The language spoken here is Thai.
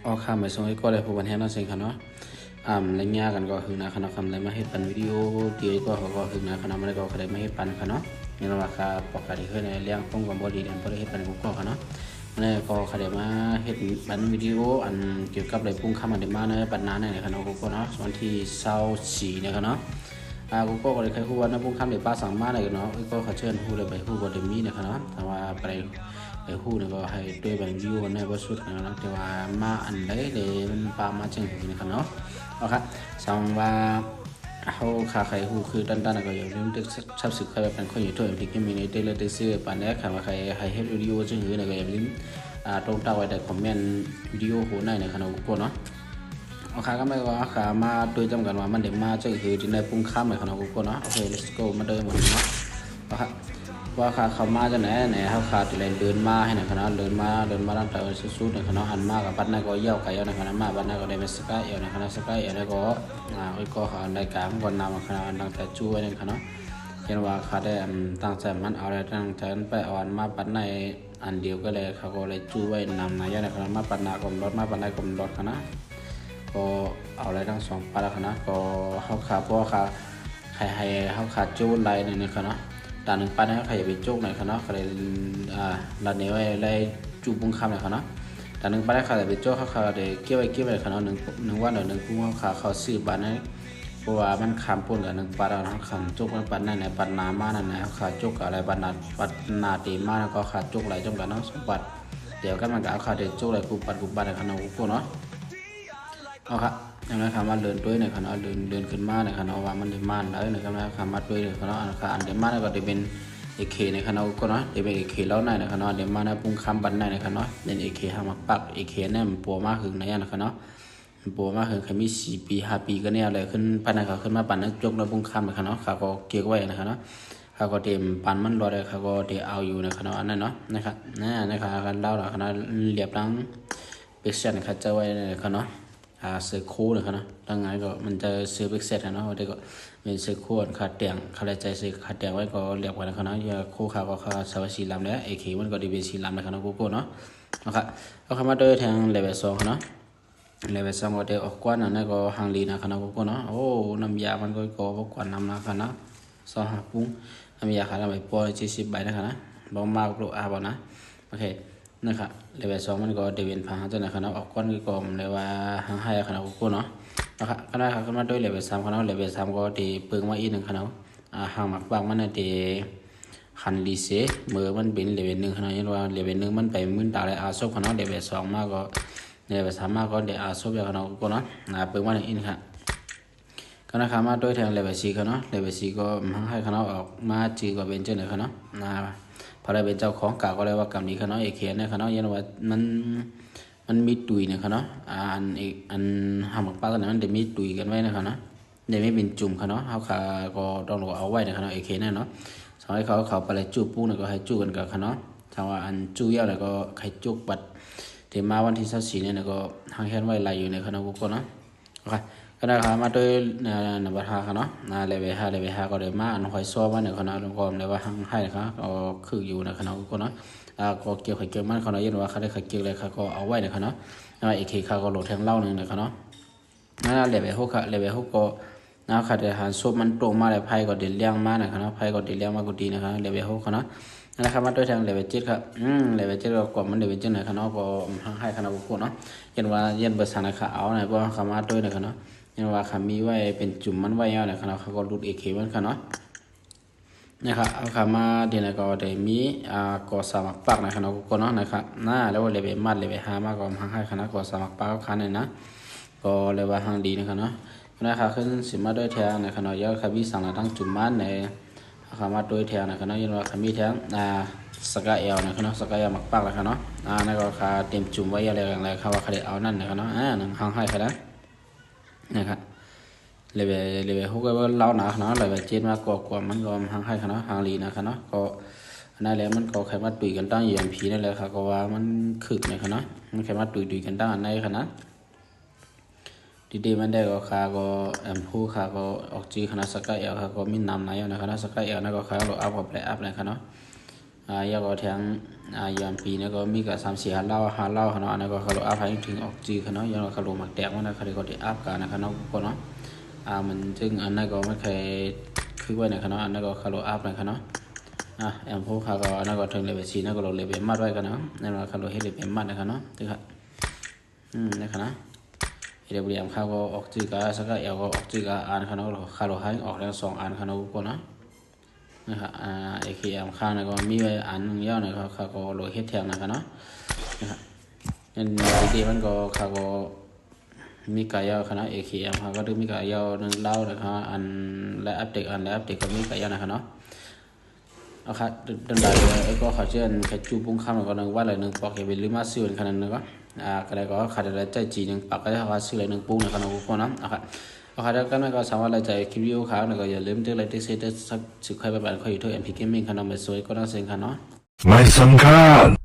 ออกข้ามไปส่งให้ก็ได้ผู้บันแทนนั่นเองค่ะเนาะและยากันก็คือนะคณะคำอะไรมาให้ปันวิดีโอเดียวก็เขาก็คือนะคณะมันก็เขาได้มาให้ปันค่ะเนาะในราคาปกติคือในเรื่องต้องความบริเดนพอได้ให้ปันกูก็ค่ะเนาะนี่ก็เขาได้มาให้ปันวิดีโออันเกี่ยวกับอะไรพุ่งข้ามอันเดมาในปันน้าในคณะกูก็เนาะวันที่24เนี่ยค่ะเนาะกูก็เลยใครคู่ว่านะพุ่งข้ามเดี๋ยวป้าสั่งมาเลยเนาะก็เขาเชิญคู่เลยไปคู่บอดีมีเนี่ยค่ะเนาะแต่ว่าไปคู่เนี่ยก็ให้ด้วยแบบวิวกันในบทสุดนะแต่ว่ามาอันใดเลยมันปามาจังหูนะครับเนาะเอาครับสังว่าเขาขาใครคู่คือด้านๆก็อย่างนี้ชอบสึกใครแบบนั้นคนอยู่ทั่วไปที่มีในเตลเตเซอร์ป่านนี้ค่ะว่าใครให้เฮ็ดวิดีโอจังหูเนี่ยก็อย่างนี้ตรงตาไว้แต่คอมเมนต์วิดีโอโหในนะครับเนาะเอาขาก็ไม่ว่าขามาโดยจำกันว่ามันเดี๋ยวมาจังหูที่ในปุ่งข้ามเลยครับเนาะโอเค let's go มาเดินหมดเนาะเอาครับว่าเขามาจากไหนเขาขาดอะไรเดินมาให้หน่อยคณะเดินมาตั้งแต่สุดๆในคณะอันมากกับบ้านนายก็เยี่ยวไก่ในคณะมาบ้านนายก็ได้เป็นสกายในคณะสกายแล้วก็ก็เขาในกลางก่อนนำคณะตั้งแต่ช่วยในคณะเห็นว่าเขาได้ตั้งใจมันเอาอะไรตั้งใจไปอ่อนมาบ้านนายอันเดียวก็เลยเขาก็เลยช่วยนำนายในคณะมาบ้านนายกลมรถมาบ้านนายกลมรถคณะก็เอาอะไรทั้งสองปาแล้วคณะก็เขาขาเพราะว่าเขาให้เขาขาจูนไรในคณะตาหนึ่งปันนะใครจะไปโจกหน่อยครับเนาะใครรัดเนื้อไว้ไล่จูบุ้งคำหน่อยครับเนาะตาหนึ่งปันนะใครจะไปโจกเขาเดี๋ยวเกี่ยวไว้ครับเนาะหนึ่งวันหนึ่งพุ่งเขาซื้อปันนะเพราะว่ามันคำปุ่นกับหนึ่งปันเราคำโจกมันปันนั่นไหนปันนามานั่นไหนเขาโจกอะไรปันนาตีมาแล้วก็ขาโจกอะไรจงกันเนาะสมบัติเดี๋ยวกันมันก็เขาเดี๋ยวโจกอะไรกูปันนะครับเนาะกูเนาะเอาครับอย่างนั้นคำว่าเดินด้วยเนี่ยคำว่าเดินขึ้นมาเนี่ยคำว่ามันเดินมาได้เนี่ยคำว่าคำว่าด้วยเนี่ยคำว่าอันเดินมาเนี่ยก็จะเป็นเอเคในคณะก็เนาะจะเป็นเอเคแล้วในคณะเดินมาในปุ่งคำบันในคณะเป็นเอเคห้ามักปักเอเคเนี่ยมันปัวมากขึ้นในนะคณะปัวมากขึ้นเขามี4 ปี5 ปีก็เนี่ยอะไรขึ้นปันในเขาขึ้นมาปันนักยกในปุ่งคำในคณะเขาก็เกี่ยวไว้นะคณะเขาก็เตรียมปันมันรอได้เขาก็เดี๋ยวเอาอยู่ในคณะอันนั้นเนาะนะครับนะครับการเล่าหลักคณะเรียบรังเป็นเส้นเขาจะไว้ในคณะเสือคู่เลยครับนะตั้งไงก็มันจะเสือเบกเซตนะเนาะเด็กก็เป็นเสือคู่ขาดเตียงขาดใจเสือขาดเตียงไว้ก็เรียบกันนะครับนะอย่าคู่ขาก็ขาสาวสีลำแล้วเอเคมันก็ดีเป็นสีลำนะครับนะกูเนาะนะครับเอาคำว่าโดยทางเลเวล2นะเลเวล2ก็เดี๋ยวออกกวนนั่นก็หางลีนะครับนะกูเนาะโอ้น้ำยามันก็พวกกวนน้ำนะครับนะสองหาปุ้งน้ำยาขาดไปปล่อย70 ใบนะครับนะบ่มากลูกบ่นะโอเคนะครับเลเวล2มันก็เดวินพังจนนะครับออกก้อนก็มเลยว่าหางให้ขนาดกูเนาะนะครับก็ได้ครับขึ้นมาด้วยเลเวล3ขนาดเลเวล3ก็ดีเปิงมาอีก1ขนาดหางหมักบางมันดีคันลีเซเมื่อมันเป็นเลเวล1ขนาดนี้ว่าเลเวล1มันไปมื่นตาเลยอาซบขนาดเลเวล2มากก็เลเวล3มากก็เดี๋ยวอาซบอย่างขนาดกูเนาะเปิงมาอีกนะครับก็นะครับมาด้วยทางเลเวล4ขนาดเลเวล4ก็หางให้ขนาดออกมาจีก็เป็นเจ้าหนึ่งขนาดพอได้เป็นเจ้าของกาก็เลยว่ากรรมนี้เขาเนาะเอกเขียนเนี่ยเขาเนาะยันว่ามันมีตุยเนี่ยเขาเนาะอันหาหมักปลากันมันเดี๋ยวมีตุยกันไว้นะครับเนาะเดี๋ยวไม่เป็นจุ่มเขาเนาะเขาขาก็ต้องเอาไว้เนี่ยเขาเนาะเอกเขียนเนี่ยเนาะสมัยเขาไปเลยจูบปูเนี่ยก็ให้จูบกันกับเขาเนาะถ้าว่าอันจูเยอะเนี่ยก็ให้จูบบัดเดี๋ยวมาวันที่24เนี่ยก็ทางเขียนไว้ไล่อยู่ในเขาเนาะกูเนาะโอเคก็ได้ครับมาด้วยนับราคาเขาเนาะเลเวล5ก็ได้มาอันหอยซ้อมาเนี่ยเขาเนาะลงกรมเลยว่าให้นะครับก็คืออยู่ในเขาเนาะกูเนาะก็เกี่ยวกับเกี่ยวมันเขาเนาะยันว่าเขาได้เกี่ยวเลยเขาก็เอาไว้ในเขาเนาะอีกทีเขาก็โหลดแทงเล่าหนึ่งในเขาเนาะเลเวล6ครับเลเวล6ก็ขาดอาหารซุปมันตรงมาเลยไพ่ก็เดือดเลี้ยงมาในเขาเนาะไพ่ก็เดือดเลี้ยงมากูดีนะครับเลเวล6เขาเนาะนะครับมาด้วยทางเลเวล7ครับเลเวล7ก็กว่ามันเลเวล7ในเขาเนาะก็ให้เขาเนาะกูเนาะยันว่ายันเบอร์3ในเขาเอาในพวกเขามาด้วยในเขาเนาะยันว่าเขามีไว้เป็นจุ่มมันไว้เอาในเขาเนาะเขาก็รูดเอเคมันเขาเนาะนะครับเอาขามาเดี๋ยวก็ได้มีก่อสมัครปักในคณะกูเนาะนะครับแล้วเลเวลมัดเลเวล5มากกว่าหางให้คณะก่อสมัครปักคันเนี่ยนะก็เลยว่าหางดีนะครับเนาะนะครับขึ้นสิมาด้วยแทงในคณะยอดขบีสั่งตั้งจุ่มมันในขามาด้วยแทงในคณะยันว่าขมีแทงสกายเอลในคณะสกายมักปักนะครับเนาะนั่นก็ขาเตรียมจุ่มไว้อะไรอย่างไรเขาว่าเขาได้เอานั่นนะครับเนาะหนึ่งหางให้คณะนะครับเลเวล6ก็เล่าหนาเนาะเลเวล7มากกว่ามันก็หางให้เนาะหางลีนะครับเนาะก็นั่นแหละมันก็แค่มาตุยกันตั้งอย่างผีนั่นแหละครับก็ว่ามันคึกนะครับเนาะมันแค่มาตุยกันตั้งอันไหนครับนะดีๆมันได้ก็ขาก็ผู้ขาก็ออกจีคณะสกายเอลครับก็มีนำไหนนะครับนะสกายเอลนั่นก็ขาเราอัพกับแปลอัพนะครับเนาะ ยาก็แทงยามปีเนี่ยก็มีกับ3-4หาเล่าเนาะอันนั้นก็เขาอัพให้ถึงออกจื้อเนาะยังเขามักแตกว่านะเขาก็ได้อัพกันนะเนาะก็เนาะมันถึงอันนั้นก็ไม่เคยคือไว้นะเนาะอันนั้นก็เขาอัพนะเนาะแอมพวกเขาก็อันนั้นก็ถึงเลเวล4นะก็เลเวลมัดไว้กันเนาะนั่นว่าเขาเฮ็ดเลเวลมัดนะเนาะตึกครับนะครับเดี๋ยวเรียมเขาก็ออกจื้อกะสักก็เอวก็ออกจื้อกะอันเขาเนาะเขาให้ออกแล้ว2อันเขาเนาะก็เนาะนะครับAKM ข้างนะก็มีไว้อันนึงยาวนะเขาก็โหลดเฮ็ดแทงนะครับเนาะนะครับนั่นดีมันก็เขาก็มีกายาวคณะ AKM เขาก็ดูมีกายาวนึงเล่านะครับอันและอัปเดตก็มีกายาวนะครับเนาะเอาครับดันได้ก็เขาเชื่อแค่จูบุ้งข้ามก็นึงว่าอะไรนึงปอกเวลิมาซื้อขนาดนึงก็ก็ได้ก็ขาดอะไรใจจีนึงปากก็ได้เขาซื้ออะไรนึงปุ้งนะครับเนาะพวกนั้นนะครับเอาครับแล้วก็นั่นก็สามารถไล่ใจคลิปวิดีโอค้างแล้วก็อย่าลืมที่ไลค์ที่แชร์ที่สักสุดใครไปบ้านเขาอยู่ที่ MP Gaming ขนาดไม่สวยก็น่าเซ็งค่ะเนาะไม่สำคัญ